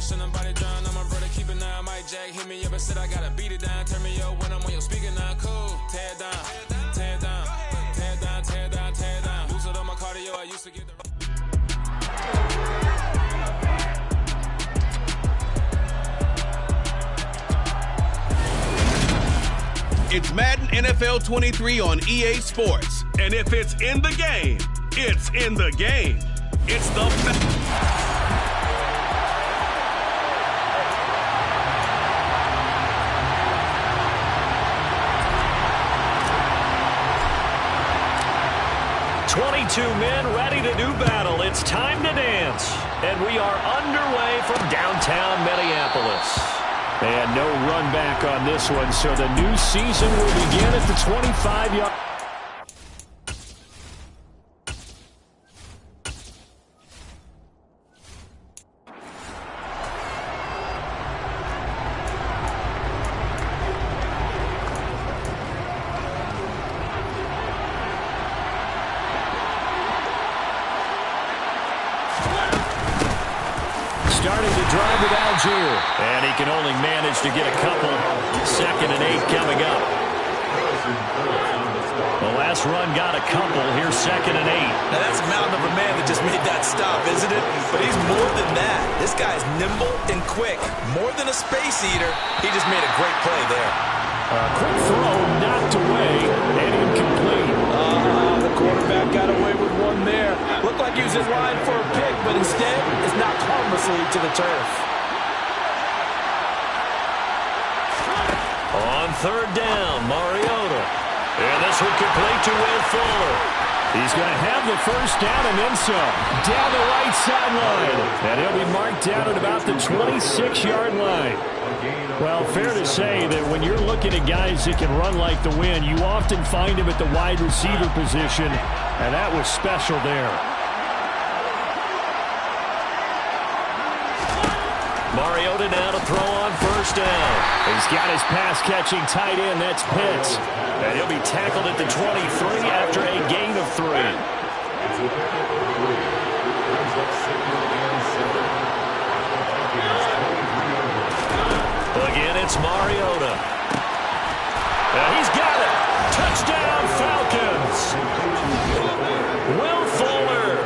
Should nobody drown, I'm a brother, keep it now. Mike Jack hit me up and said I gotta beat it down. Turn me up when I'm on your speaker now. Cool, tear it down, tear it down, tear it down, tear it down, tear it down. Boost it on my cardio, I used to get the... It's Madden NFL 23 on EA Sports. And if it's in the game, it's in the game. It's the best. Men ready to do battle. It's time to dance. And we are underway from downtown Minneapolis. And no run back on this one, so the new season will begin at the 25-yard. Starting to drive with Algier. And he can only manage to get a couple. 2nd and 8 coming up. The last run got a couple. Here's 2nd and 8. Now that's a mountain of a man that just made that stop, isn't it? But he's more than that. This guy's nimble and quick. More than a space eater. He just made a great play there. Quick throw, knocked away, and incomplete. The quarterback got away with one there. Looked like he was in line for a pick, but instead it's knocked harmlessly to the turf. On 3rd down, Mariota. And this one complete to Will Fuller. He's going to have the first down and then some. Down the right sideline. And he'll be marked down at about the 26-yard line. Well, fair to say that when you're looking at guys that can run like the wind, you often find him at the wide receiver position, and that was special there. Mariota now to throw on 1st down. He's got his pass-catching tight end, that's Pitts. And he'll be tackled at the 23 after a gain of 3. Again, it's Mariota. He's got it. Touchdown, Falcons. Will Fuller,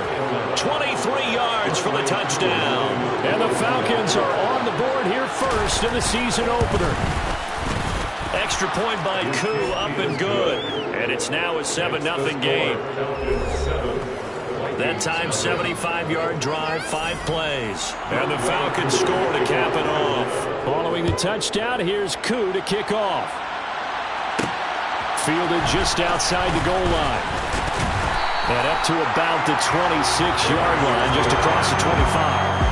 23 yards for the touchdown. And the Falcons are on the board here first in the season opener. Extra point by Koo, up and good. And it's now a 7-0 game. That time, 75-yard drive, 5 plays. And the Falcons score to cap it off. Following the touchdown, here's Koo to kick off. Fielded just outside the goal line. And up to about the 26-yard line, just across the 25.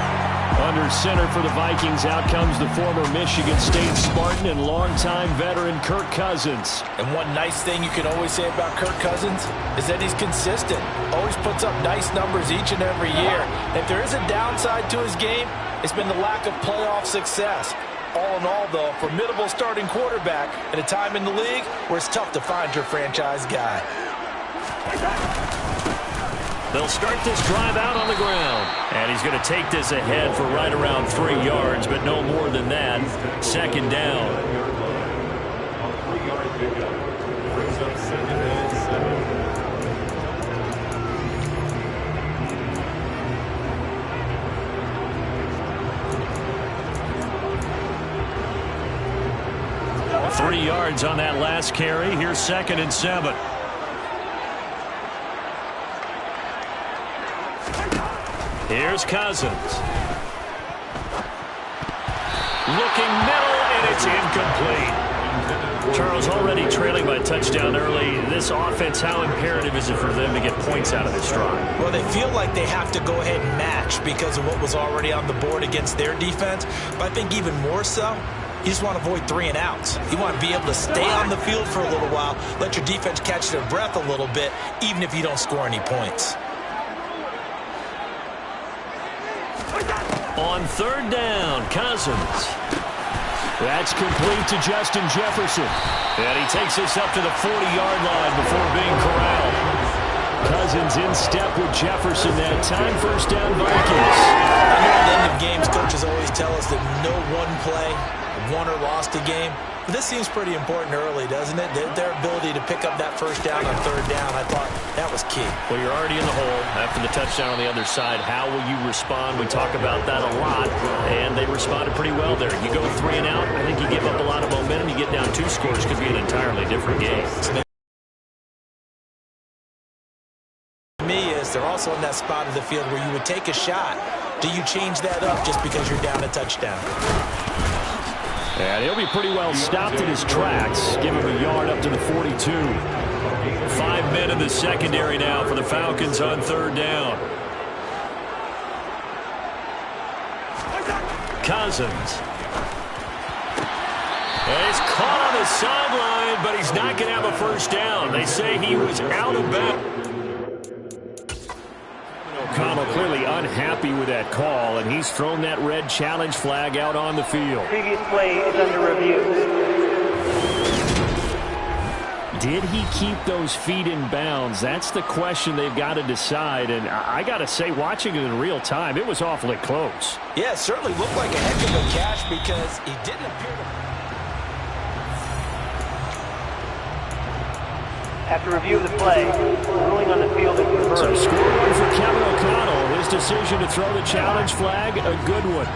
Under center for the Vikings, out comes the former Michigan State Spartan and longtime veteran Kirk Cousins. And one nice thing you can always say about Kirk Cousins is that he's consistent. Always puts up nice numbers each and every year. If there is a downside to his game, it's been the lack of playoff success. All in all, though, a formidable starting quarterback at a time in the league where it's tough to find your franchise guy. They'll start this drive out on the ground. And he's going to take this ahead for right around 3 yards, but no more than that. 2nd down. Three yards on that last carry. Here's 2nd and 7. Here's Cousins. Looking middle, and it's incomplete. Charles, already trailing by a touchdown early. This offense, how imperative is it for them to get points out of this drive? Well, they feel like they have to go ahead and match because of what was already on the board against their defense. But I think even more so, you just want to avoid 3 and outs. You want to be able to stay on the field for a little while, let your defense catch their breath a little bit, even if you don't score any points. On 3rd down, Cousins. That's complete to Justin Jefferson. And he takes this up to the 40-yard line before being corralled. Cousins in step with Jefferson that time. First down, Vikings. I know at the end of games, coaches always tell us that no one play won or lost a game. But this seems pretty important early, doesn't it? Their ability to pick up that first down on third down, I thought that was key. Well, you're already in the hole after the touchdown on the other side. How will you respond? We talk about that a lot, and they responded pretty well there. You go 3 and out, I think you give up a lot of momentum. You get down 2 scores, could be an entirely different game. To me, is they're also in that spot of the field where you would take a shot. Do you change that up just because you're down a touchdown? And he'll be pretty well stopped in his tracks. Give him a yard up to the 42. 5 men in the secondary now for the Falcons on third down. Cousins. And he's caught on the sideline, but he's not going to have a first down. They say he was out of bounds. O'Connell clearly unhappy with that call, and he's thrown that red challenge flag out on the field. Previous play is under review. Did he keep those feet in bounds? That's the question they've got to decide, and I got to say, watching it in real time, it was awfully close. Yeah, it certainly looked like a heck of a catch because he didn't appear to... After review of the play, ruling on the field is reversed. So score one for Kevin O'Connell. His decision to throw the challenge flag, a good one.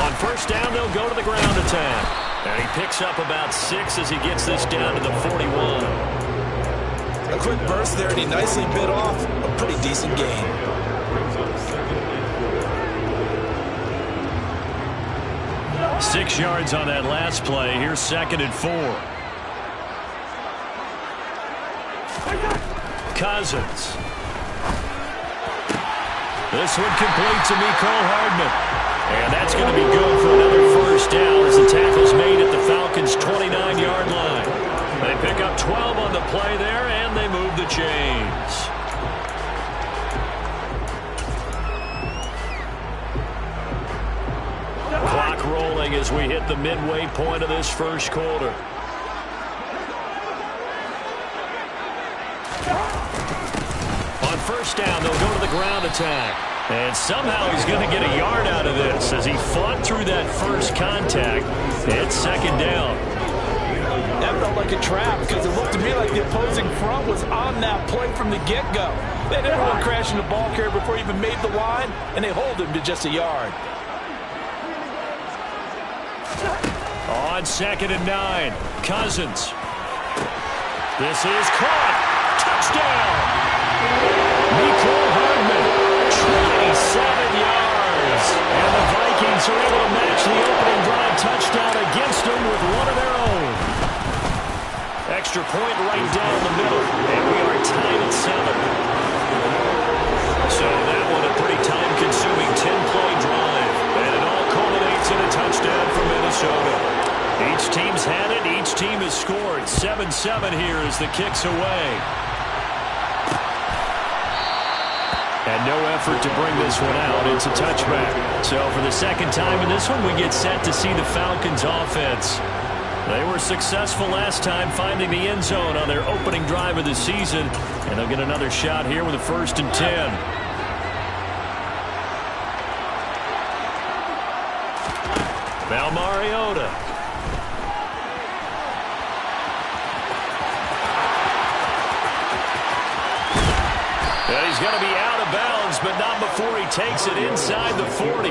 On first down, they'll go to the ground attack. And he picks up about 6 as he gets this down to the 41. A quick burst there, and he nicely bit off a pretty decent gain. 6 yards on that last play. Here's 2nd and 4. Cousins. This one complete to Mecole Hardman. And that's going to be good for another first down as the tackle's made at the Falcons' 29-yard line. They pick up 12 on the play there, and they move the chains. Clock rolling as we hit the midway point of this first quarter. On first down, they'll go to the ground attack. And somehow he's going to get a yard out of this as he fought through that first contact. It's 2nd down. That felt like a trap because it looked to me like the opposing front was on that play from the get-go. They had everyone crashing the ball carrier before he even made the line, and they hold him to just a yard. On 2nd and 9, Cousins. This is caught. Touchdown. Mecole Hardman, 27 yards. And the Vikings are able to match the opening drive touchdown against them with one of their own. Extra point right down the middle, and we are tied at 7. So that one a pretty time-consuming 10-play drive. And it all culminates in a touchdown for Minnesota. Each team's had it. Each team has scored. 7-7 here as the kick's away. And no effort to bring this one out. It's a touchback. So for the second time in this one, we get set to see the Falcons offense. They were successful last time finding the end zone on their opening drive of the season. And they'll get another shot here with a 1st and 10. Now Mariota. And he's going to be out of bounds, but not before he takes it inside the 40.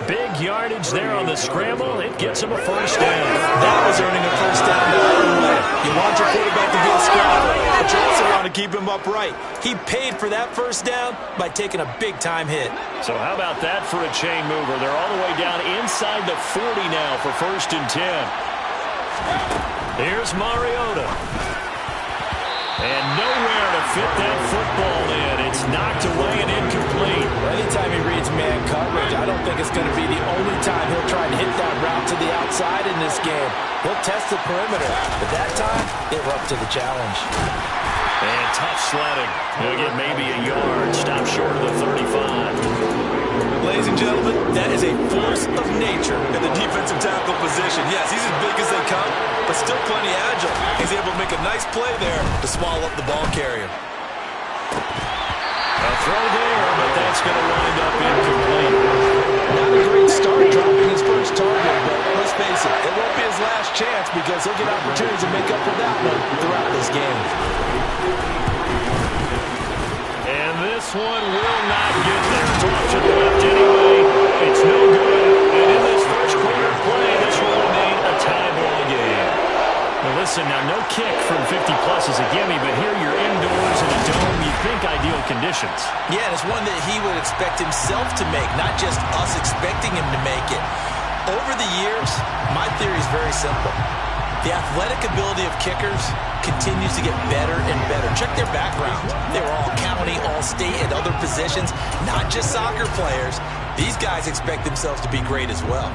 Big yardage there on the scramble. It gets him a first down. That was earning a first down the hard way. You want your quarterback to be a scrambler, but you also want to keep him upright. He paid for that first down by taking a big-time hit. So how about that for a chain mover? They're all the way down inside the 40 now for 1st and 10. Here's Mariota. And nowhere to fit that football in. It's knocked away and incomplete. Anytime he reads man coverage, I don't think it's going to be the only time he'll try to hit that route to the outside in this game. He'll test the perimeter, but that time, they were up to the challenge. And tough sledding. He'll get maybe a yard. Stop short of the 35. Ladies and gentlemen, that is a force of nature in the defensive tackle position. Yes, he's as big as they come, but still plenty agile. He's able to make a nice play there to swallow up the ball carrier. A throw there, but that's going to wind up incomplete. Not a great start dropping his first target, but let's face it, it won't be his last chance because he'll get opportunities to make up for that one throughout this game. And this one will not get there. Toss to the left anyway. It's no good. And in this first quarter play, this will remain a tie ball game. Now listen, no kick from 50-plus is a gimme, but here you're indoors in a dome. You'd think ideal conditions. Yeah, and it's one that he would expect himself to make, not just us expecting him to make it. Over the years, my theory is very simple. The athletic ability of kickers continues to get better and better. Check their background. They were all county, all state, and other positions, not just soccer players. These guys expect themselves to be great as well.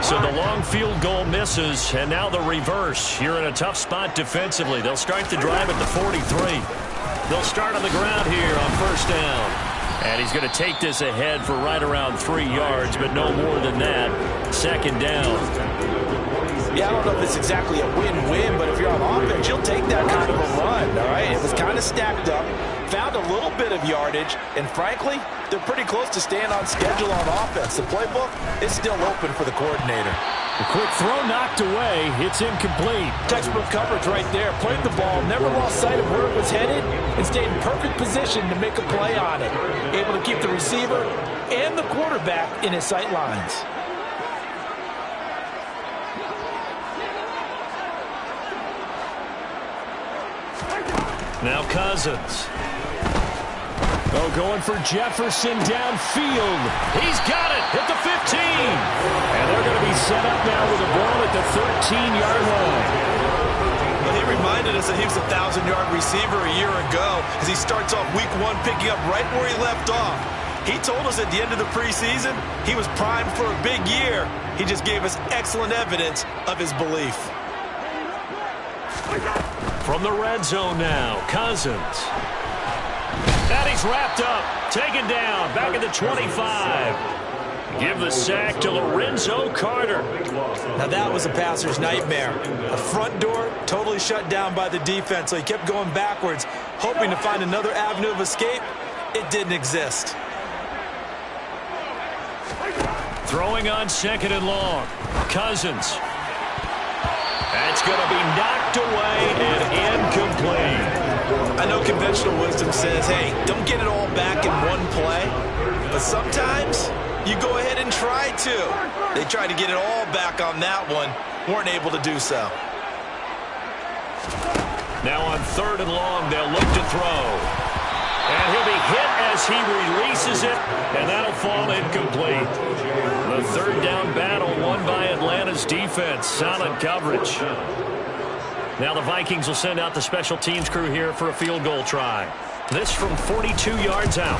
So the long field goal misses, and now the reverse. You're in a tough spot defensively. They'll start the drive at the 43. They'll start on the ground here on first down. And he's going to take this ahead for right around 3 yards, but no more than that. Second down. Yeah, I don't know if it's exactly a win-win, but if you're on offense, you'll take that kind of a run, all right? It was kind of stacked up, found a little bit of yardage, and frankly, they're pretty close to staying on schedule on offense. The playbook is still open for the coordinator. A quick throw knocked away. It's incomplete. Textbook coverage right there. Played the ball, never lost sight of where it was headed, and stayed in perfect position to make a play on it. Able to keep the receiver and the quarterback in his sight lines. Now Cousins. Going for Jefferson downfield. He's got it at the 15. And they're going to be set up now with a ball at the 13-yard line. Well, he reminded us that he was a 1,000-yard receiver a year ago as he starts off week 1 picking up right where he left off. He told us at the end of the preseason he was primed for a big year. He just gave us excellent evidence of his belief. From the red zone now, Cousins. And he's wrapped up, taken down, back at the 25. Give the sack to Lorenzo Carter. Now that was a passer's nightmare. The front door totally shut down by the defense, so he kept going backwards, hoping to find another avenue of escape. It didn't exist. Throwing on second and long. Cousins. That's going to be knocked away and incomplete. I know conventional wisdom says, hey, don't get it all back in one play. But sometimes you go ahead and try to. They tried to get it all back on that one. Weren't able to do so. Now on third and long, they'll look to throw. And he'll be hit as he releases it, and that'll fall incomplete. The third down battle won by Atlanta's defense. Solid coverage. Now the Vikings will send out the special teams crew here for a field goal try. This from 42 yards out.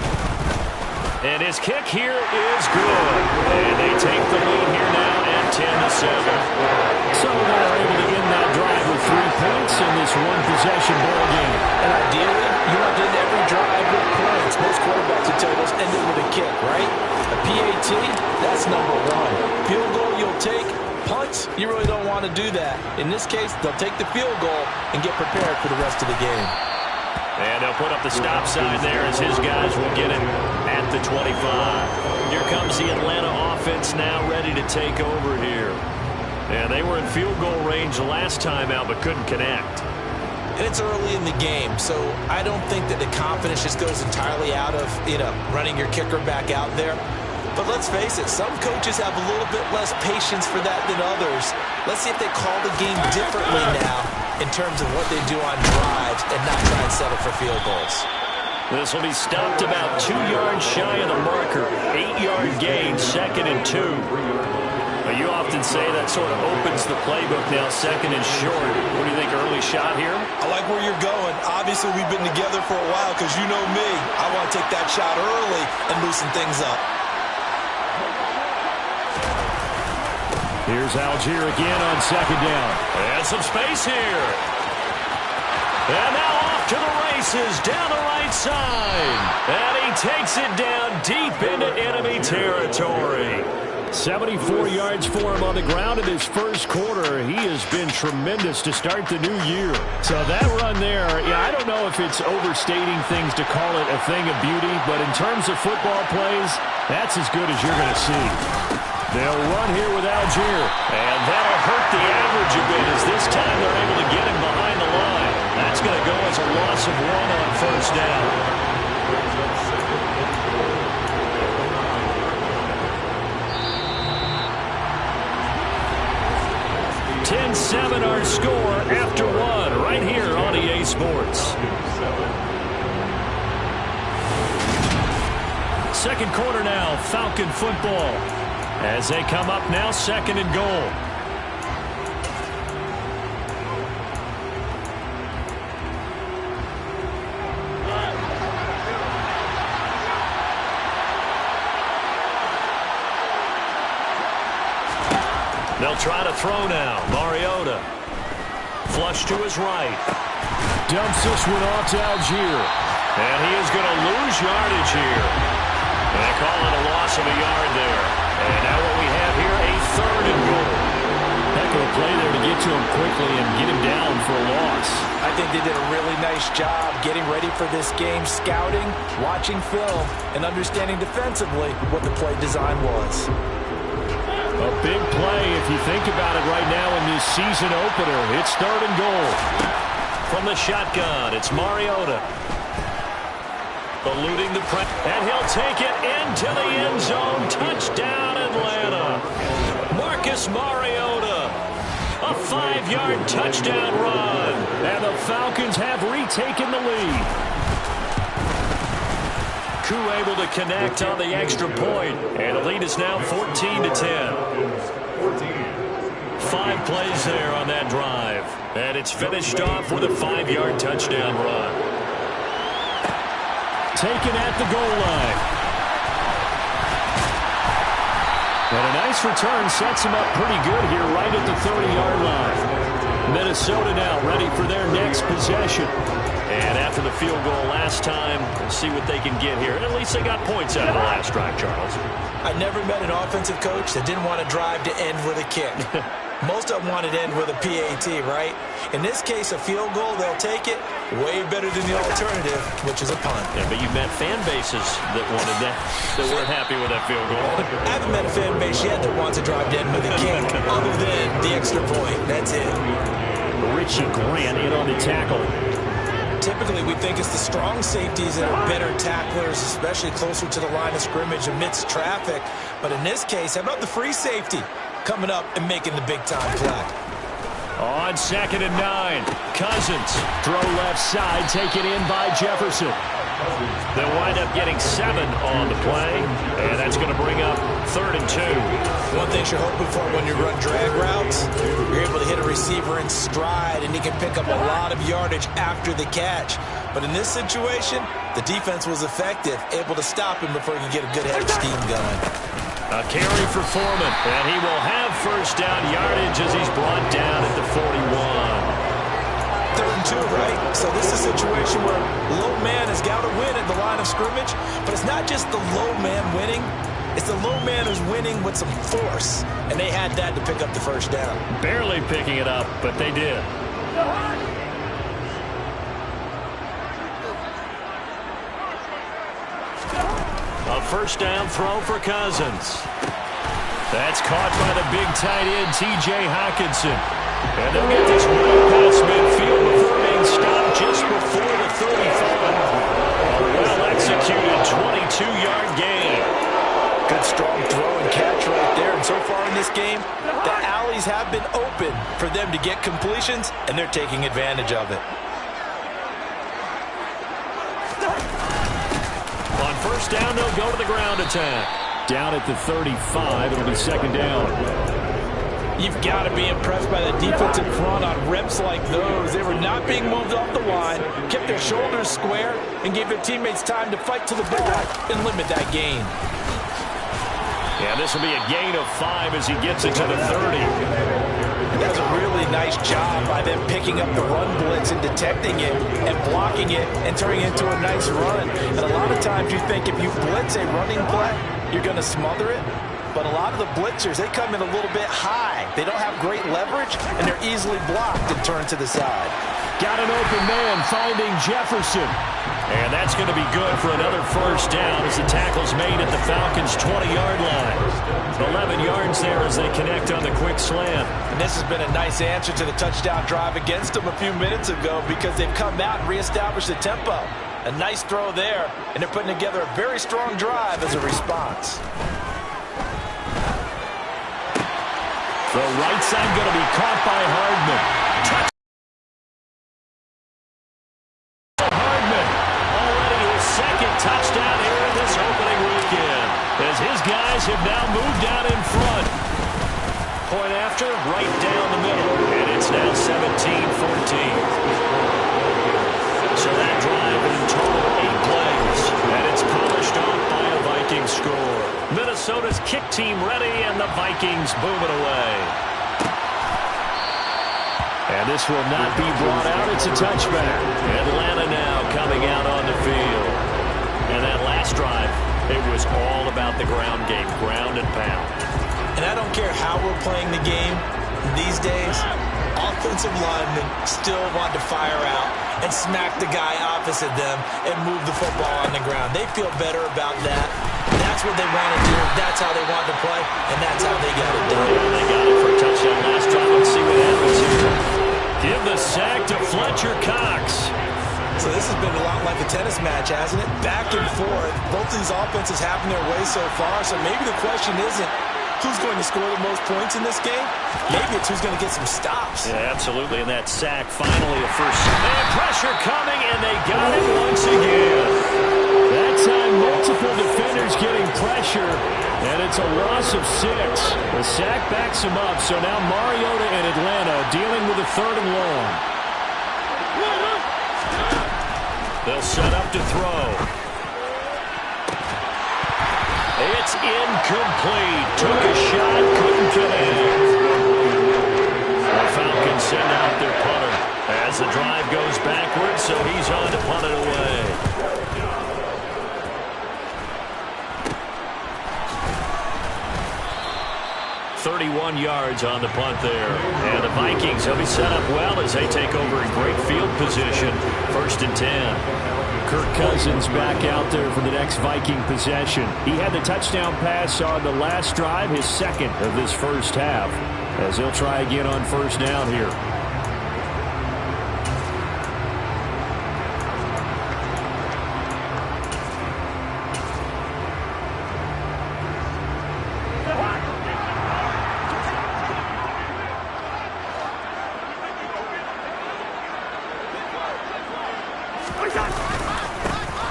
And his kick here is good. And they take the lead here now at 10-7. So they're able to end that drive with 3 points in this one-possession ball game. And ideally, you want to end every drive with points. Most quarterbacks would tell us end it with a kick, right? A PAT, that's number 1. Field goal you'll take. Punts, you really don't want to do that. In this case, they'll take the field goal and get prepared for the rest of the game. And they'll put up the stop sign there as his guys will get it at the 25. Here comes the Atlanta offense now ready to take over here. And they were in field goal range the last time out but couldn't connect. And it's early in the game, so I don't think that the confidence just goes entirely out of, running your kicker back out there. But let's face it, some coaches have a little bit less patience for that than others. Let's see if they call the game differently now in terms of what they do on drives and not try and settle for field goals. This will be stopped about 2 yards shy of the marker. 8-yard gain, 2nd and 2. You often say that sort of opens the playbook now, 2nd and short. What do you think, early shot here? I like where you're going. Obviously, we've been together for a while because you know me. I want to take that shot early and loosen things up. Here's Algier again on second down. And some space here. And now off to the races down the right side. And he takes it down deep into enemy territory. 74 yards for him on the ground in his first quarter. He has been tremendous to start the new year. So that run there, yeah, I don't know if it's overstating things to call it a thing of beauty, but in terms of football plays, that's as good as you're going to see. They'll run here with Algier, and that'll hurt the average a bit as this time they're able to get him behind the line. That's going to go as a loss of 1 on first down. 10-7 our score after 1 right here on EA Sports. Second quarter now, Falcon football. As they come up now, 2nd and goal. They'll try to throw now. Mariota. Flush to his right. Dumps this one off to Algier. And he is going to lose yardage here. And they call it a loss of a yard there. And now what we have here, a 3rd and goal. Heck of a play there to get to him quickly and get him down for a loss. I think they did a really nice job getting ready for this game, scouting, watching film, and understanding defensively what the play design was. A big play if you think about it right now in this season opener. It's 3rd and goal. From the shotgun, it's Mariota. Eluding the press. And he'll take it into the end zone. Touchdown, Atlanta. Marcus Mariota. A 5-yard touchdown run. And the Falcons have retaken the lead. Koo able to connect on the extra point, and the lead is now 14-10. 5 plays there on that drive, and it's finished off with a 5-yard touchdown run. Taken at the goal line. And a nice return sets him up pretty good here right at the 30-yard line. Minnesota now ready for their next possession. And after the field goal last time, we'll see what they can get here. At least they got points out of the last drive, Charles. I never met an offensive coach that didn't want to drive to end with a kick. Most of them wanted to end with a PAT, right? In this case, a field goal, they'll take it. Way better than the alternative, which is a punt. Yeah, but you met fan bases that wanted that weren't happy with that field goal. I haven't met a fan base yet that wants to drive to end with a kick, other than the extra point. That's it. Richie Grant in on the tackle. Typically, we think it's the strong safeties that are better tacklers, especially closer to the line of scrimmage amidst traffic. But in this case, how about the free safety coming up and making the big-time play? On 2nd and 9, Cousins. Throw left side, taken in by Jefferson. They'll wind up getting 7 on the play, and that's going to bring up 3rd and 2. One thing you're hoping for when you run drag routes, you're able to hit a receiver in stride, and he can pick up a lot of yardage after the catch. But in this situation, the defense was effective, able to stop him before he could get a good head of steam going. A carry for Foreman, and he will have first down yardage as he's brought down at the 41. 3rd and 2, right? So this is a situation where low man has got to win at the line of scrimmage, but it's not just the low man winning. It's the low man who's winning with some force, and they had that to pick up the first down. Barely picking it up, but they did. A first down throw for Cousins. That's caught by the big tight end, T.J. Hockenson. And they'll get this one past midfield before being stopped just before the 35. A well-executed 22-yard gain. Good strong throw and catch right there. And so far in this game, the alleys have been open for them to get completions, and they're taking advantage of it. On first down, they'll go to the ground attack. Down at the 35, it'll be 2nd down. You've got to be impressed by the defensive front on reps like those. They were not being moved off the line, kept their shoulders square, and gave their teammates time to fight to the ball and limit that gain. Yeah, this will be a gain of 5 as he gets it to the 30. That was a really nice job by them picking up the run blitz and detecting it and blocking it and turning it into a nice run. And a lot of times you think if you blitz a running play, you're going to smother it. But a lot of the blitzers, they come in a little bit high. They don't have great leverage, and they're easily blocked and turned to the side. Got an open man finding Jefferson. And that's going to be good for another first down as the tackle's made at the Falcons' 20-yard line. 11 yards there as they connect on the quick slant. And this has been a nice answer to the touchdown drive against them a few minutes ago because they've come out and reestablished the tempo. A nice throw there, and they're putting together a very strong drive as a response. The right side going to be caught by Hardman. Hardman, already his second touchdown here in this opening weekend, as his guys have now moved out in front. Point after, right down the middle, and it's now 17-14. So that drive in total 8 plays, and it's polished off by a Vikings score. Minnesota's kick team ready, and the Vikings boom it away. And this will not be brought out. It's a touchback. Atlanta now coming out on the field. And that last drive, it was all about the ground game, ground and pound. And I don't care how we're playing the game these days, offensive linemen still want to fire out and smack the guy opposite them and move the football on the ground. They feel better about that. That's what they want to do. That's how they want to play, and that's how they got it done. Yeah, they got it for a touchdown last drive. Let's see what happens here. Give the sack to Fletcher Cox. So this has been a lot like a tennis match, hasn't it? Back and forth. Both of these offenses having their way so far, so maybe the question isn't who's going to score the most points in this game. Maybe it's who's going to get some stops. Yeah, absolutely. And that sack, finally a first. And pressure coming, and they got it once again. That time, multiple defenders getting pressure, and it's a loss of 6. The sack backs him up, so now Mariota and Atlanta dealing with a 3rd and long. They'll set up to throw. It's incomplete. Took a shot, couldn't connect. The Falcons send out their punter as the drive goes backwards, so he's on to punt it away. 31 yards on the punt there. And the Vikings will be set up well as they take over in great field position. 1st and 10. Kirk Cousins back out there for the next Viking possession. He had the touchdown pass on the last drive, his second of this first half, as he'll try again on 1st down here.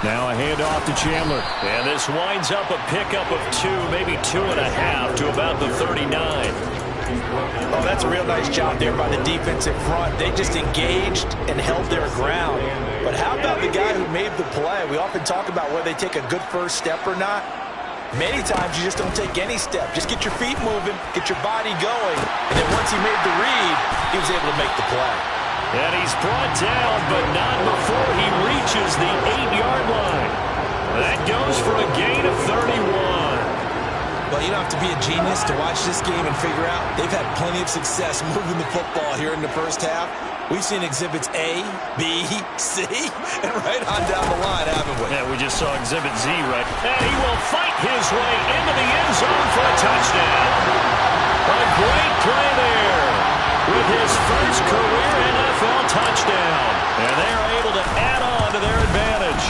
Now a handoff to Chandler. And this winds up a pickup of 2, maybe 2.5 to about the 39. Oh, that's a real nice job there by the defensive front. They just engaged and held their ground. But how about the guy who made the play? We often talk about whether they take a good first step or not. Many times you just don't take any step. Just get your feet moving, get your body going. And then once he made the read, he was able to make the play. And he's brought down, but not before he reaches the 8-yard line. That goes for a gain of 31. Well, you don't have to be a genius to watch this game and figure out they've had plenty of success moving the football here in the first half. We've seen exhibits A, B, C, and right on down the line, haven't we? Yeah, we just saw exhibit Z, right? And he will fight his way into the end zone for a touchdown. A great play there with his first career NFL touchdown. And they are able to add on to their advantage.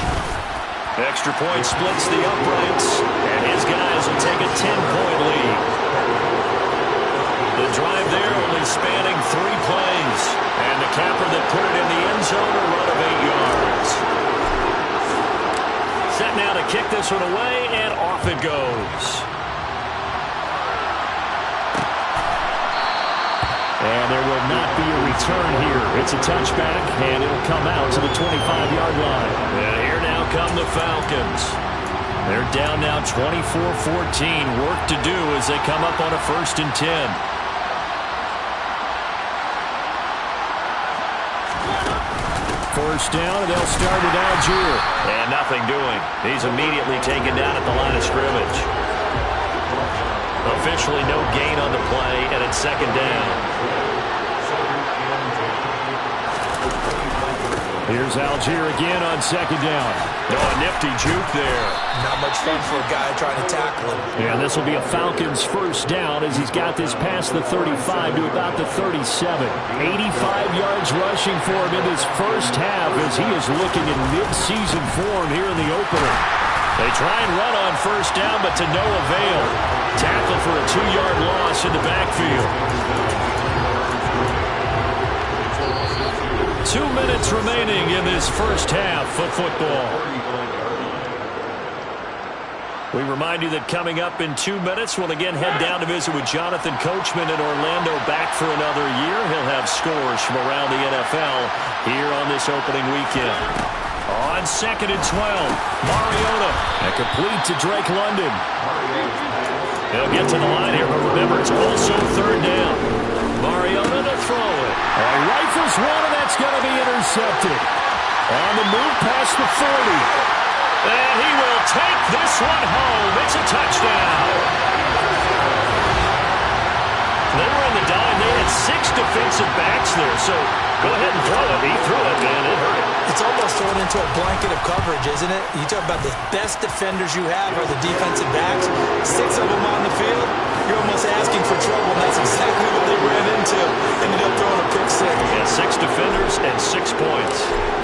Extra point splits the uprights, and his guys will take a 10-point lead. The drive there only spanning 3 plays. And the capper that put it in the end zone, a run of 8 yards. Set now to kick this one away, and off it goes. And there will not be a return here. It's a touchback, and it'll come out to the 25-yard line. And here now come the Falcons. They're down now 24-14. Work to do as they come up on a 1st and 10. first down, and they'll start with Algier. And nothing doing. He's immediately taken down at the line of scrimmage. Officially no gain on the play, and it's second down. Here's Algier again on second down. No, a nifty juke there. Not much fun for a guy trying to tackle him. And this will be a Falcons first down as he's got this past the 35 to about the 37. 85 yards rushing for him in this first half as he is looking in mid-season form here in the opener. They try and run on first down, but to no avail. Tackle for a 2-yard loss in the backfield. 2 minutes remaining in this first half of football. We remind you that coming up in 2 minutes, we'll again head down to visit with Jonathan Coachman in Orlando, back for another year. He'll have scores from around the NFL here on this opening weekend. On second and 12, Mariota. And complete to Drake London. He'll get to the line here, but remember, it's also third down. Mariota to throw it. Rifles one, and that's going to be intercepted. On the move past the 40. And he will take this one home. It's a touchdown. They were in the dime. They had 6 defensive backs there, so go ahead and throw it. He threw it, man. It hurt him. It's almost thrown into a blanket of coverage, isn't it? You talk about the best defenders you have are the defensive backs. 6 of them on the field. You're almost asking for trouble, and that's exactly what they ran into. Ended up throwing a pick 6. Yeah, 6 defenders and 6 points.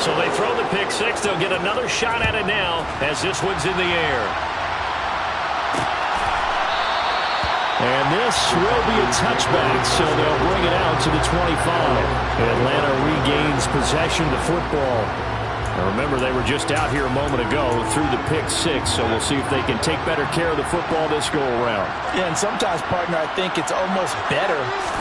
So they throw the pick 6. They'll get another shot at it now as this one's in the air. And this will be a touchback, so they'll bring it out to the 25. Atlanta regains possession of the football. Now remember, they were just out here a moment ago through the pick 6, so we'll see if they can take better care of the football this go-around. Yeah, and sometimes, partner, I think it's almost better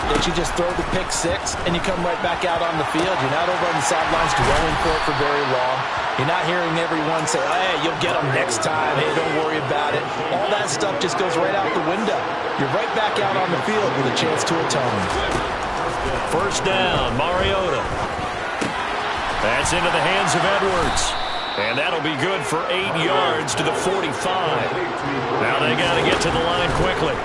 that you just throw the pick 6 and you come right back out on the field. You're not over on the sidelines dwelling for it for very long. You're not hearing everyone say, hey, you'll get them next time. Hey, don't worry about it. All that stuff just goes right out the window. You're right back out on the field with a chance to atone. First down, Mariota. That's into the hands of Edwards. And that'll be good for 8 yards to the 45. Now they got to get to the line quickly.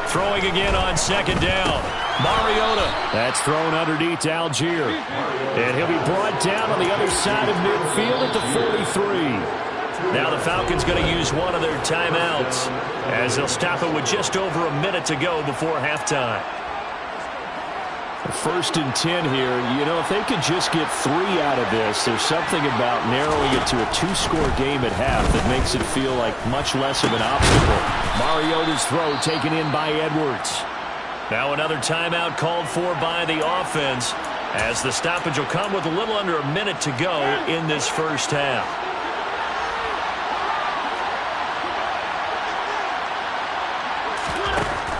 Throwing again on second down. Mariota. That's thrown underneath to Algier. And he'll be brought down on the other side of midfield at the 43. Now the Falcons going to use one of their timeouts as they'll stop it with just over a minute to go before halftime. First and 10 here. You know, if they could just get 3 out of this, there's something about narrowing it to a 2-score game at half that makes it feel like much less of an obstacle. Mariota's throw taken in by Edwards. Now another timeout called for by the offense as the stoppage will come with a little under a minute to go in this first half.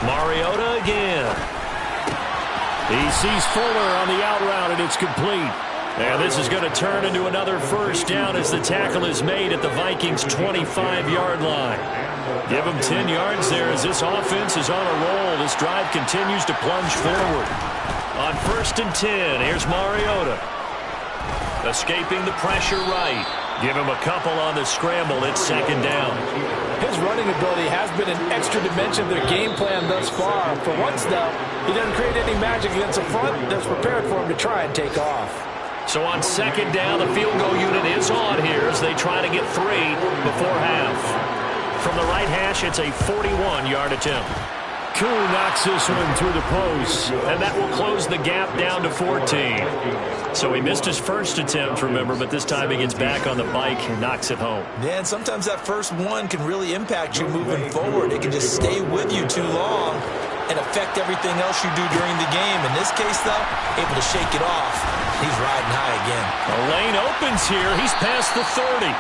Mariota again. He sees Fuller on the out route, and it's complete. And this is going to turn into another first down as the tackle is made at the Vikings' 25-yard line. Give them 10 yards there as this offense is on a roll. This drive continues to plunge forward. On first and 10, here's Mariota. Escaping the pressure right. Give him a couple on the scramble. It's second down. His running ability has been an extra dimension of their game plan thus far. For once, though, he doesn't create any magic against a front that's prepared for him to try and take off. So on second down, the field goal unit is on here as they try to get 3 before half. From the right hash, it's a 41-yard attempt. Kuhn knocks this one through the post. And that will close the gap down to 14. So he missed his first attempt, remember, but this time he gets back on the bike and knocks it home. Yeah, and sometimes that first one can really impact you moving forward. It can just stay with you too long and affect everything else you do during the game. In this case, though, able to shake it off. He's riding high again. The lane opens here. He's past the 30.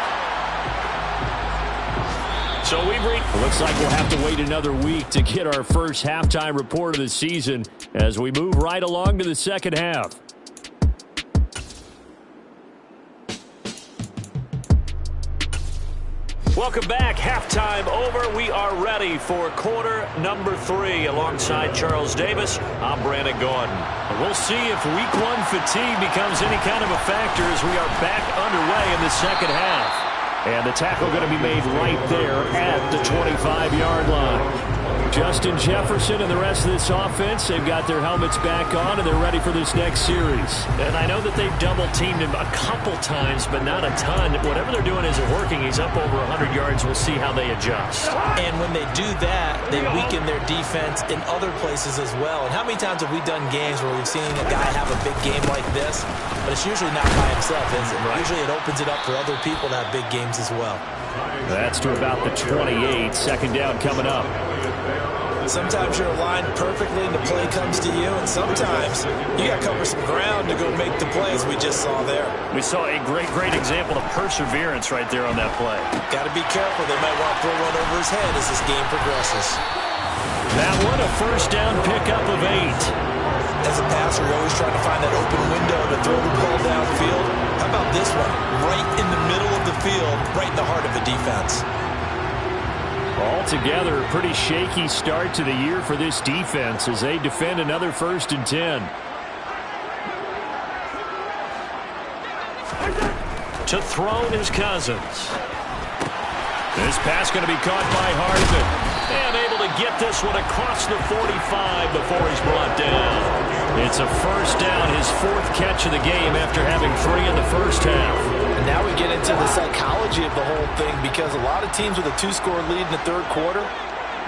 So we've reached... Looks like we'll have to wait another week to get our first halftime report of the season as we move right along to the second half. Welcome back. Halftime over. We are ready for quarter number 3. Alongside Charles Davis, I'm Brandon Gordon. We'll see if week 1 fatigue becomes any kind of a factor as we are back underway in the second half. And the tackle going to be made right there at the 25-yard line. Justin Jefferson and the rest of this offense, they've got their helmets back on, and they're ready for this next series. And I know that they've double-teamed him a couple times, but not a ton. Whatever they're doing isn't working. He's up over 100 yards. We'll see how they adjust. And when they do that, they weaken their defense in other places as well. And how many times have we done games where we've seen a guy have a big game like this, but it's usually not by himself, is it? Right. Usually it opens it up for other people to have big games as well. That's to about the 28. Second down coming up. Sometimes you're aligned perfectly and the play comes to you, and sometimes you got to cover some ground to go make the plays we just saw there. We saw a great example of perseverance right there on that play. Got to be careful. They might want to throw one over his head as this game progresses. That one, a first down pickup of 8. As a passer, you're always trying to find that open window to throw the ball downfield. How about this one? Right in the middle of the field, right in the heart of the defense. Altogether, a pretty shaky start to the year for this defense as they defend another 1st and 10. To throw is Cousins. This pass going to be caught by Hardman. And able to get this one across the 45 before he's brought down. It's a first down, his 4th catch of the game after having 3 in the first half. And now we get into the psychology of the whole thing, because a lot of teams with a 2-score lead in the third quarter,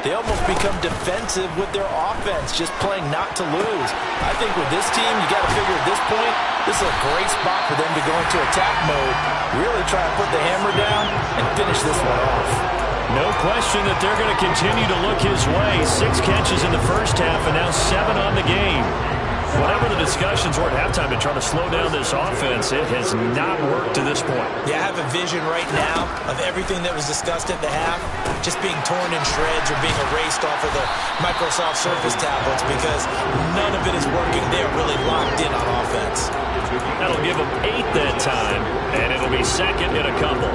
they almost become defensive with their offense, just playing not to lose. I think with this team, you got to figure at this point, this is a great spot for them to go into attack mode, really try to put the hammer down and finish this one off. No question that they're going to continue to look his way. 6 catches in the first half and now 7 on the game. Whatever the discussions were at halftime to try to slow down this offense, it has not worked to this point. Yeah, I have a vision right now of everything that was discussed at the half just being torn in shreds or being erased off of the Microsoft Surface tablets, because none of it is working. They are really locked in on offense. That'll give them 8 that time, and it'll be 2nd and a couple.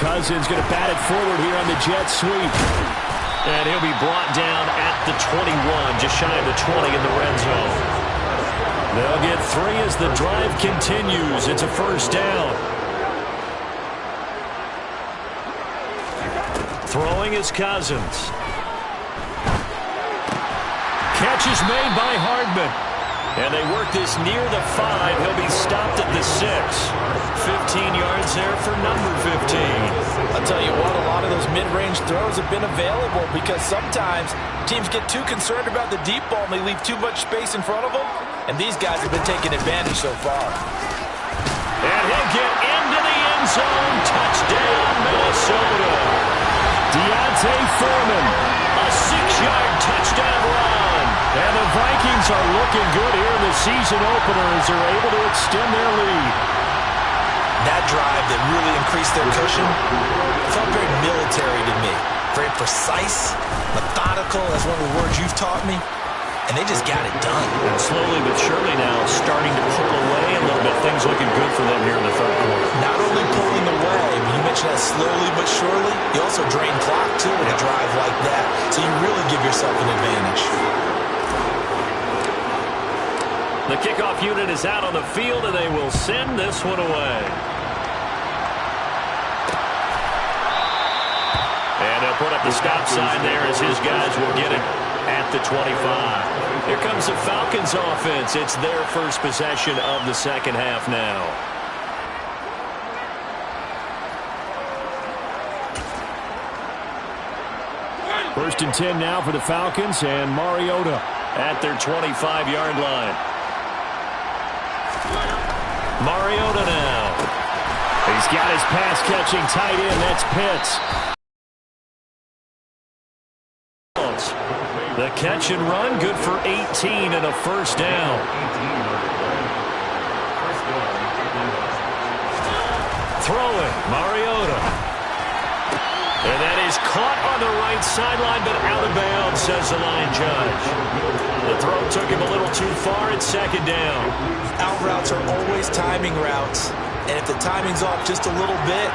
Cousins going to bat it forward here on the jet sweep. And he'll be brought down at the 21, just shy of the 20 in the red zone. They'll get 3 as the drive continues. It's a first down. Throwing is Cousins. Catch is made by Hardman. And they work this near the 5. He'll be stopped at the 6. 15 yards there for number 15. I'll tell you what, a lot of those mid-range throws have been available, because sometimes teams get too concerned about the deep ball and they leave too much space in front of them. And these guys have been taking advantage so far. And he'll get into the end zone. Touchdown, Minnesota. Deontay Foreman, a 6-yard touchdown run. And the Vikings are looking good here in the season opener as they're able to extend their lead. That drive that really increased their cushion felt very military to me. Very precise, methodical, that's one of the words you've taught me. And they just got it done. And slowly but surely now starting to pull away a little bit. Things looking good for them here in the third quarter. Not only pulling away, but you mentioned that slowly but surely, you also drain clock too with a drive like that. So you really give yourself an advantage. The kickoff unit is out on the field, and they will send this one away. And they'll put up the stop sign there as his guys will get it at the 25. Here comes the Falcons offense. It's their first possession of the second half now. First and 10 now for the Falcons, and Mariota at their 25-yard line. Mariota now. He's got his pass-catching tight end. That's Pitts. The catch and run, good for 18 and a first down. Throwing, Mariota. And that is caught on the right sideline, but out of bounds, says the line judge. The throw took him a little too far. It's second down. Out routes are always timing routes, and if the timing's off just a little bit,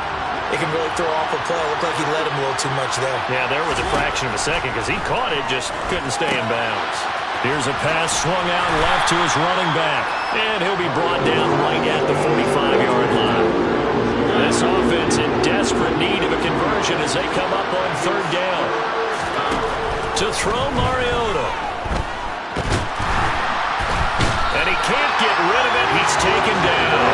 it can really throw off a play. It looked like he let him a little too much there. Yeah, there was a fraction of a second because he caught it, just couldn't stay in bounds. Here's a pass swung out left to his running back, and he'll be brought down right at the 45-yard line. This offense in desperate need of a conversion as they come up on third down. To throw, Mariota. And he can't get rid of it. He's taken down.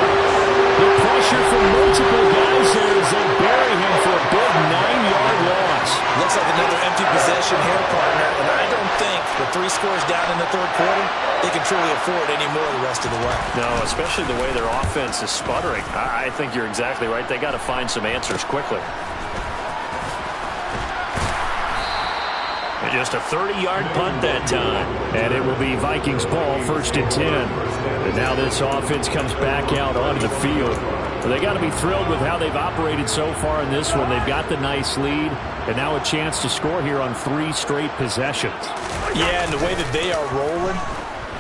The pressure from multiple guys there as they bury him for a big 9-yard loss. Looks like another empty possession here, partner, and I don't think with 3 scores down in the third quarter, they can truly afford any more the rest of the way. No, especially the way their offense is sputtering. I think you're exactly right. They got to find some answers quickly. And just a 30-yard punt that time. And it will be Vikings ball, 1st and 10. And now this offense comes back out onto the field. They got to be thrilled with how they've operated so far in this one. They've got the nice lead, and now a chance to score here on 3 straight possessions. Yeah, and the way that they are rolling,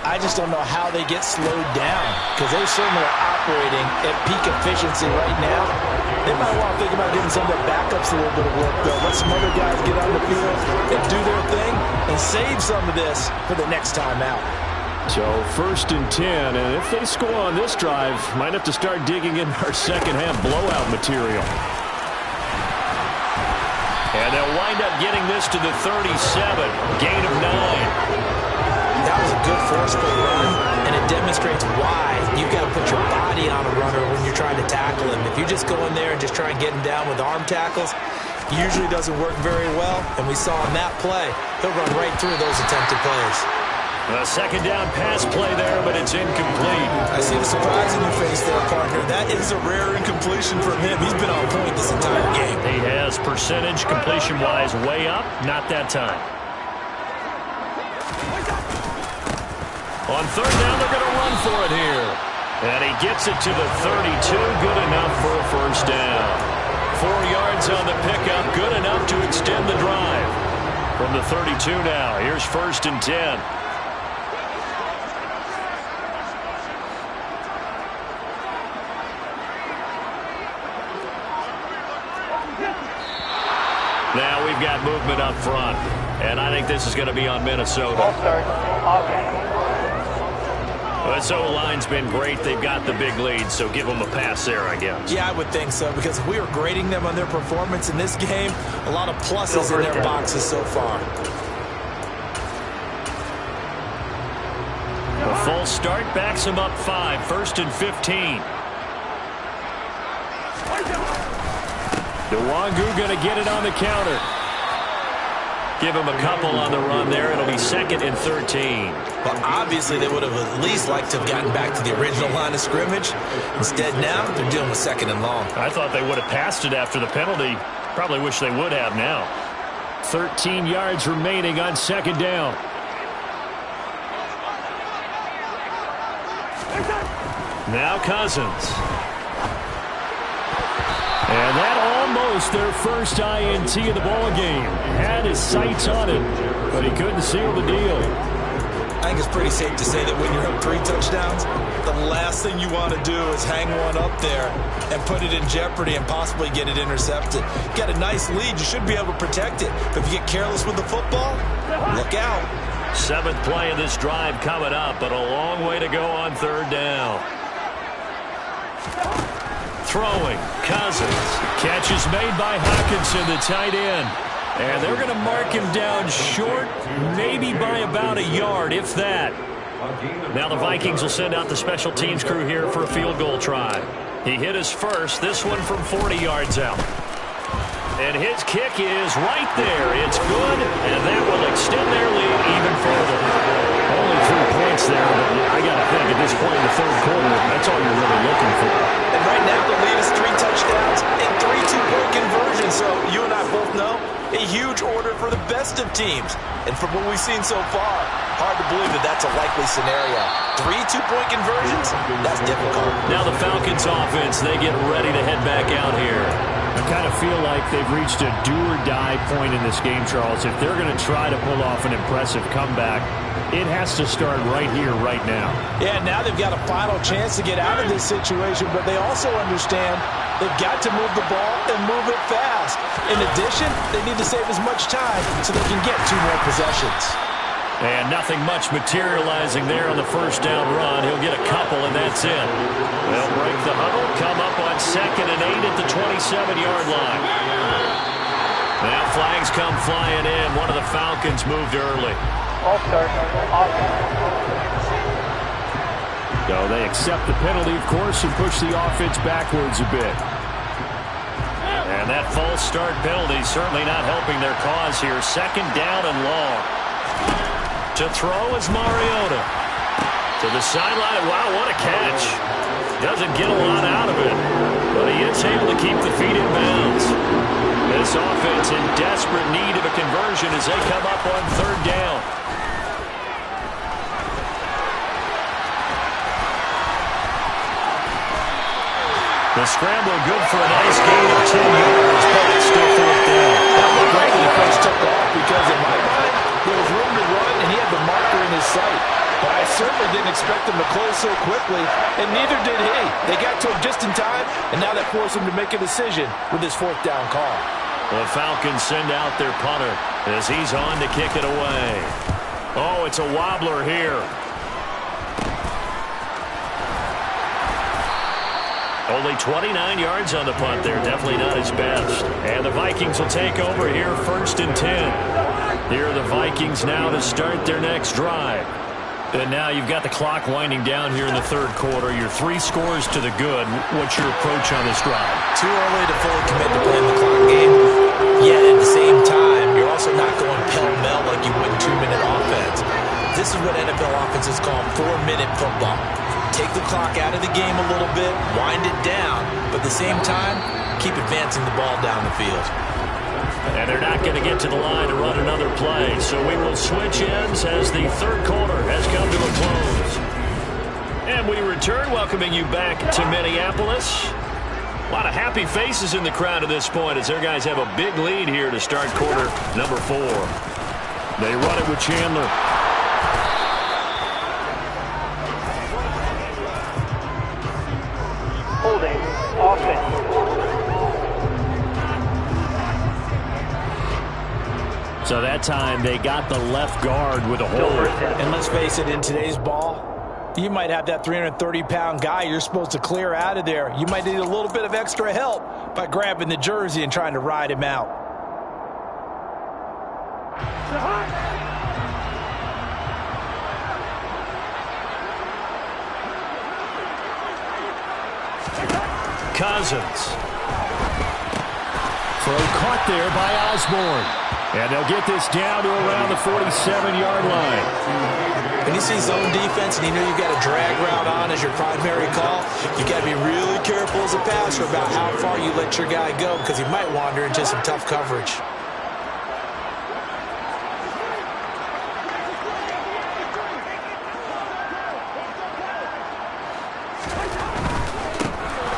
I just don't know how they get slowed down because they certainly are operating at peak efficiency right now. They might want to think about giving some of their backups a little bit of work, though. Let some other guys get on the field and do their thing and save some of this for the next time out. So 1st and 10, and if they score on this drive, might have to start digging in our second-half blowout material. And they'll wind up getting this to the 37, gain of 9. That was a good forceful run, and it demonstrates why you've got to put your body on a runner when you're trying to tackle him. If you just go in there and just try and get him down with arm tackles, usually doesn't work very well, and we saw on that play, he'll run right through those attempted plays. A second down pass play there, but it's incomplete. I see the surprise in your face there, partner. That is a rare incompletion from him. He's been on point this entire game. He has percentage completion-wise way up, not that time. On third down, they're going to run for it here. And he gets it to the 32, good enough for a first down. 4 yards on the pickup, good enough to extend the drive. From the 32 now, here's 1st and 10. Now we've got movement up front, and I think this is going to be on Minnesota. This O-line's been great. They've got the big lead, so give them a pass there, I guess. Yeah, I would think so, because if we were grading them on their performance in this game, a lot of pluses in their boxes so far. A full start backs them up 5, 1st and 15. Nwangu going to get it on the counter. Give him a couple on the run there. It'll be 2nd and 13. Well, obviously, they would have at least liked to have gotten back to the original line of scrimmage. Instead, now, they're dealing with 2nd and long. I thought they would have passed it after the penalty. Probably wish they would have now. 13 yards remaining on 2nd down. Now Cousins. And that almost their first INT of the ball game. Had his sights on it, but he couldn't seal the deal. I think it's pretty safe to say that when you're up 3 touchdowns, the last thing you want to do is hang one up there and put it in jeopardy and possibly get it intercepted. You got a nice lead. You should be able to protect it. But if you get careless with the football, look out. 7th play of this drive coming up, but a long way to go on 3rd down. Throwing, Cousins. Catch is made by Hawkinson, the tight end. And they're going to mark him down short, maybe by about a yard, if that. Now the Vikings will send out the special teams crew here for a field goal try. He hit his first, this one from 40 yards out. And his kick is right there. It's good, and that will extend their lead even further. Only 3 points there, but I got to think at this point in the third quarter, that's all you're really looking for. And right now the lead is 3 touchdowns and 3 two-point conversions. So you and I both know a huge order for the best best of teams. And from what we've seen so far, hard to believe that that's a likely scenario. 3 two-point conversions? That's difficult. Now the Falcons offense, they get ready to head back out here. I kind of feel like they've reached a do-or-die point in this game, Charles. If they're going to try to pull off an impressive comeback, it has to start right here, right now. Yeah, now they've got a final chance to get out of this situation, but they also understand they've got to move the ball and move it fast. In addition, they need to save as much time so they can get 2 more possessions. And nothing much materializing there on the first down run. He'll get a couple, and that's it. They'll break the huddle, come up on 2nd and 8 at the 27-yard line. Now flags come flying in. One of the Falcons moved early. All start. So they accept the penalty, of course, and push the offense backwards a bit. And that false start penalty certainly not helping their cause here. 2nd down and long. To throw is Mariota. To the sideline. Wow, what a catch. Doesn't get a lot out of it, but he is able to keep the feet in bounds. This offense in desperate need of a conversion as they come up on 3rd down. The scramble good for a nice gain of 10 yards, but it's still 4th down. That looked like he first took off because in my mind, there was room to run and he had the marker in his sight. But I certainly didn't expect him to close so quickly, and neither did he. They got to him just in time, and now that forced him to make a decision with his 4th down call. The Falcons send out their punter as he's on to kick it away. Oh, it's a wobbler here. Only 29 yards on the punt there. Definitely not his best. And the Vikings will take over here 1st and 10. Here are the Vikings now to start their next drive. And now you've got the clock winding down here in the 3rd quarter. You're 3 scores to the good. What's your approach on this drive? Too early to fully commit to playing the clock game. Yet at the same time, you're also not going pell-mell like you would 2-minute offense. This is what NFL offenses call 4-minute football. Take the clock out of the game a little bit, wind it down, but at the same time, keep advancing the ball down the field. And they're not going to get to the line to run another play, so we will switch ends as the 3rd quarter has come to a close. And we return, welcoming you back to Minneapolis. A lot of happy faces in the crowd at this point as their guys have a big lead here to start quarter number 4. They run it with Chandler. Holding. Offense. So that time they got the left guard with a hold. And let's face it, in today's ball, you might have that 330-pound guy you're supposed to clear out of there. You might need a little bit of extra help by grabbing the jersey and trying to ride him out. Cousins. Throw caught there by Osborne. And they'll get this down to around the 47-yard line. When you see zone defense and you know you've got a drag route on as your primary call, you got to be really careful as a passer about how far you let your guy go because he might wander into some tough coverage.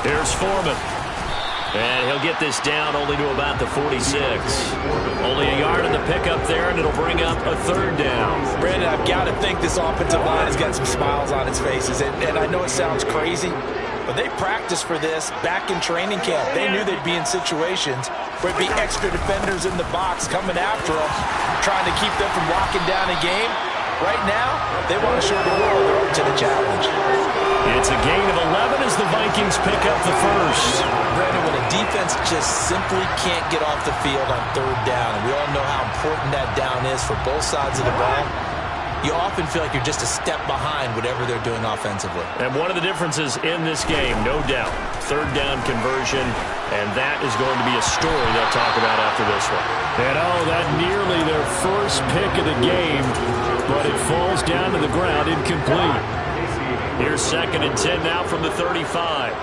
Here's Foreman. And he'll get this down only to about the 46. Only a yard in the pickup there, and it'll bring up a 3rd down. Brandon, I've got to think this offensive line has got some smiles on its faces. And I know it sounds crazy, but they practiced for this back in training camp. They knew they'd be in situations where it'd be extra defenders in the box coming after them, trying to keep them from locking down a game. Right now, they want to show the world they're up to the challenge. It's a gain of 11 as the Vikings pick up the first. Brandon, when a defense just simply can't get off the field on 3rd down, and we all know how important that down is for both sides of the ball, you often feel like you're just a step behind whatever they're doing offensively. And one of the differences in this game, no doubt, 3rd down conversion, and that is going to be a story they'll talk about after this one. And that nearly their first pick of the game, but it falls down to the ground incomplete. Here's 2nd and 10 now from the 35.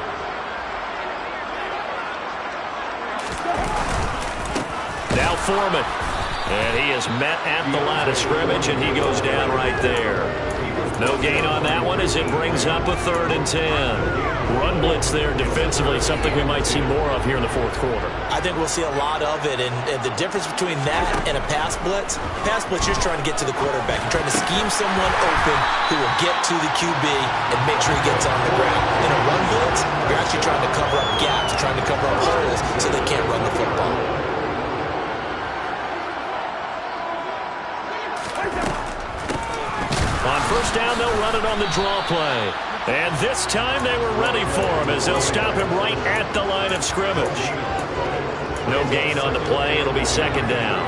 Now Foreman. And he is met at the line of scrimmage, and he goes down right there. No gain on that one as it brings up a 3rd and 10. Run blitz there defensively, something we might see more of here in the fourth quarter. I think we'll see a lot of it, and the difference between that and a pass blitz, you're trying to get to the quarterback. You're trying to scheme someone open who will get to the QB and make sure he gets on the ground. In a run blitz, you're actually trying to cover up gaps, trying to cover up holes so they can't run the football. On first down, they'll run it on the draw play. And this time they were ready for him as they'll stop him right at the line of scrimmage. No gain on the play. It'll be 2nd down.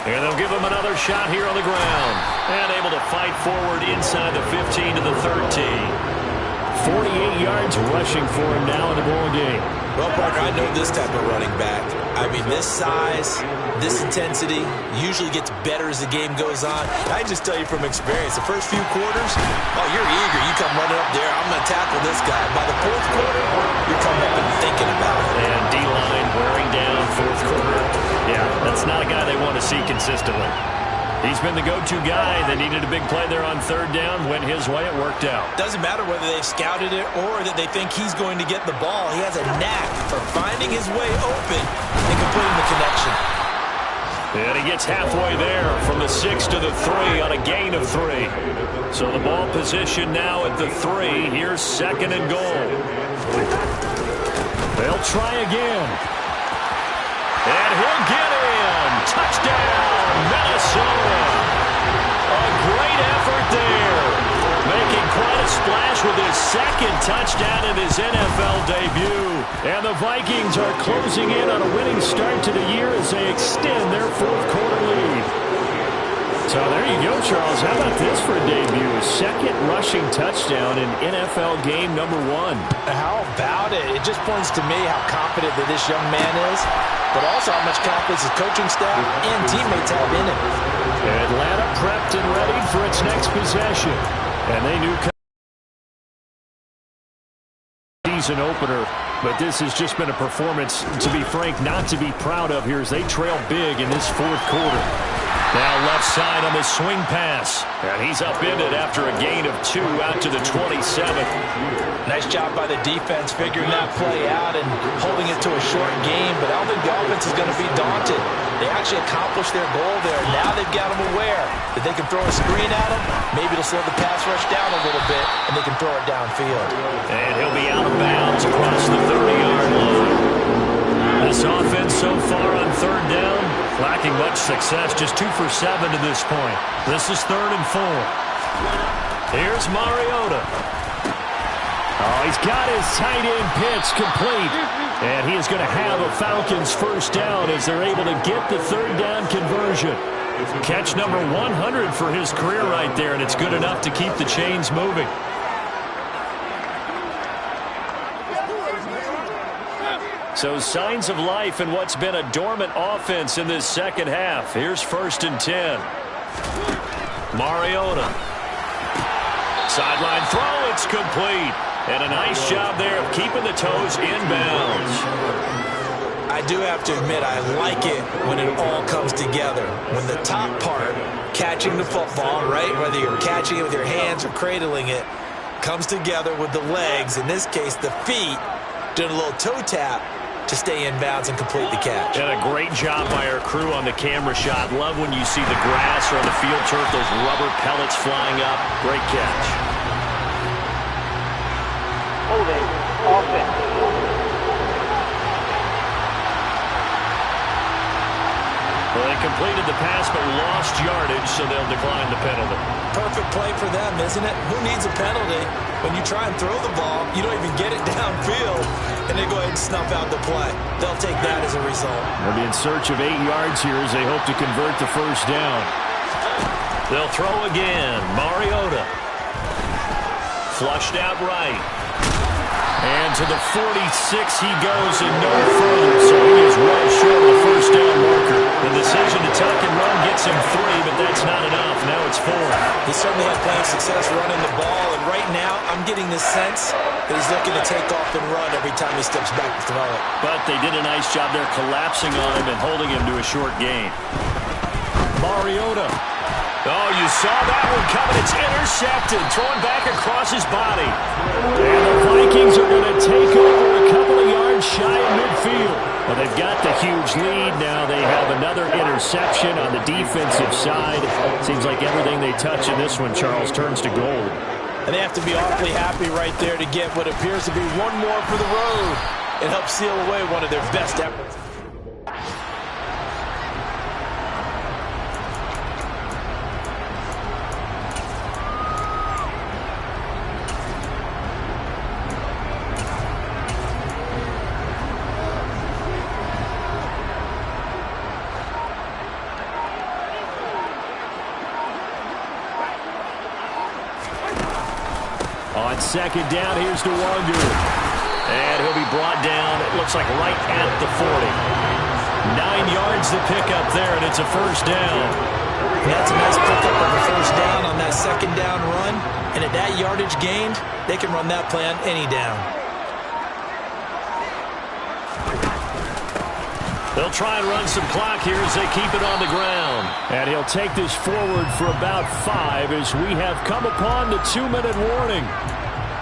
And they'll give him another shot here on the ground. And able to fight forward inside the 15 to the 13. 48 yards rushing for him now in the ball game. Well, Parker, I know this type of running back. I mean, this size, this intensity usually gets better as the game goes on. I just tell you from experience, the first few quarters, oh, you're eager. You come running up there, I'm going to tackle this guy. By the 4th quarter, you're coming up and thinking about it. And D-line wearing down 4th quarter. Yeah, that's not a guy they want to see consistently. He's been the go-to guy. They needed a big play there on 3rd down. Went his way. It worked out. Doesn't matter whether they've scouted it or that they think he's going to get the ball. He has a knack for finding his way open and completing the connection. And he gets halfway there from the 6 to the 3 on a gain of 3. So the ball position now at the 3. Here's 2nd and goal. They'll try again. And he'll get in. Touchdown, Minnesota. A great effort there. Making quite a splash with his 2nd touchdown in his NFL debut. And the Vikings are closing in on a winning start to the year as they extend their 4th quarter lead. So there you go, Charles. How about this for a debut? 2nd rushing touchdown in NFL game number 1. How about it? It just points to me how confident that this young man is, but also how much confidence his coaching staff and teammates have in him. Atlanta prepped and ready for its next possession. And they knew season opener, but this has just been a performance, to be frank, not to be proud of here as they trail big in this 4th quarter. Now left side on the swing pass. And he's upended after a gain of 2 out to the 27. Nice job by the defense figuring that play out and holding it to a short game. But I don't think the offense is going to be daunted. They actually accomplished their goal there. Now they've got them aware that they can throw a screen at them. Maybe it'll slow the pass rush down a little bit, and they can throw it downfield. And he'll be out of bounds across the 30-yard line. This offense so far on 3rd down, lacking much success, just 2 for 7 to this point. This is 3rd and 4. Here's Mariota. Oh, he's got his tight end pitch complete. And he is going to have a Falcons 1st down as they're able to get the 3rd down conversion. Catch number 100 for his career right there, and it's good enough to keep the chains moving. So signs of life in what's been a dormant offense in this 2nd half. Here's 1st and 10. Mariota. Sideline throw, it's complete. And a nice job there of keeping the toes inbounds. I do have to admit, I like it when it all comes together. When the top part, catching the football, right, whether you're catching it with your hands or cradling it, comes together with the legs, in this case the feet, doing a little toe tap to stay in bounds and complete the catch. And a great job by our crew on the camera shot. Love when you see the grass or on the field turf, those rubber pellets flying up. Great catch. Holding offense. Well, they completed the pass but lost yardage, so they'll decline the penalty. Perfect play for them, isn't it? Who needs a penalty when you try and throw the ball, you don't even get it downfield, and they go ahead and snuff out the play. They'll take that as a result. They'll be in search of 8 yards here as they hope to convert the 1st down. They'll throw again. Mariota. Flushed out right. And to the 46 he goes and no further, so he is well short of the 1st down marker. The decision to tuck and run gets him 3, but that's not enough. Now it's 4. He certainly had plenty of success running the ball, and right now I'm getting the sense that he's looking to take off and run every time he steps back to throw it. But they did a nice job there collapsing on him and holding him to a short gain. Mariota. Oh, you saw that one coming. It's intercepted. Thrown back across his body. And the Vikings are going to take over a couple of yards shy of midfield. Well, they've got the huge lead. Now they have another interception on the defensive side. Seems like everything they touch in this one, Charles, turns to gold. And they have to be awfully happy right there to get what appears to be one more for the road. It helps seal away one of their best efforts. On second down, here's DeWanger. And he'll be brought down, it looks like right at the 40. 9 yards to pick up there, and it's a first down. That's a nice pickup of a first down on that second down run. And at that yardage gained, they can run that play on any down. They'll try and run some clock here as they keep it on the ground. And he'll take this forward for about 5 as we have come upon the 2-minute warning.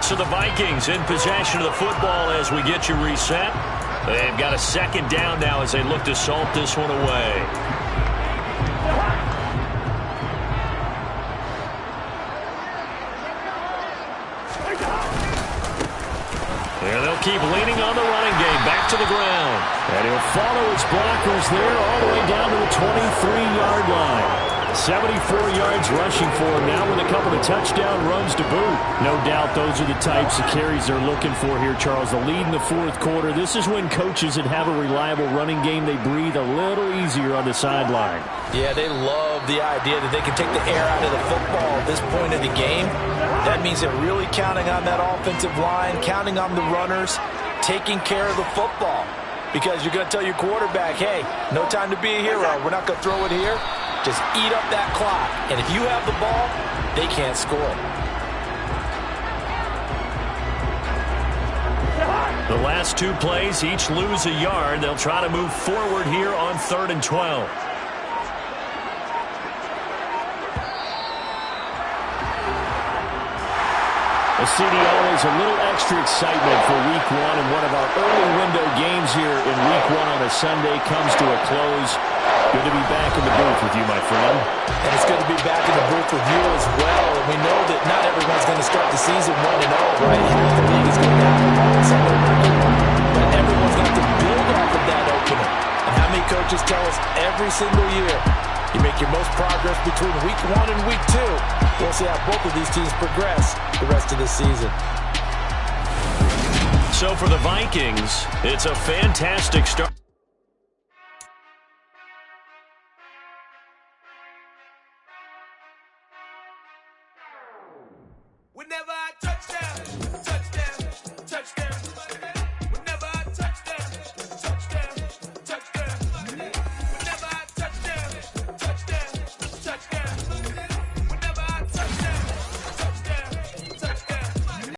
So the Vikings in possession of the football as we get you reset. They've got a second down now as they look to salt this one away. And they'll keep leaning on the running game. Back to the ground. And he'll follow his blockers there all the way down to the 23-yard line. 74 yards rushing for him now with a couple of touchdown runs to boot. No doubt those are the types of carries they're looking for here, Charles. The lead in the fourth quarter. This is when coaches that have a reliable running game, they breathe a little easier on the sideline. Yeah, they love the idea that they can take the air out of the football at this point of the game. That means they're really counting on that offensive line, counting on the runners, taking care of the football. Because you're going to tell your quarterback, hey, no time to be a hero. We're not going to throw it here. Just eat up that clock. And if you have the ball, they can't score. The last 2 plays, each lose a yard. They'll try to move forward here on 3rd and 12. A CDL is a little extra excitement for Week 1, and one of our early window games here in Week 1 on a Sunday comes to a close. Good to be back in the booth with you, my friend. And it's good to be back in the booth with you as well. And we know that not everyone's going to start the season 1-0, right? Half the league is going to have Sunday morning. But everyone's going to have to build off of that opener. And how many coaches tell us every single year, you make your most progress between Week 1 and Week 2. We'll see how both of these teams progress the rest of the season. So for the Vikings, it's a fantastic start. Whenever I touchdown, touchdown, touchdown.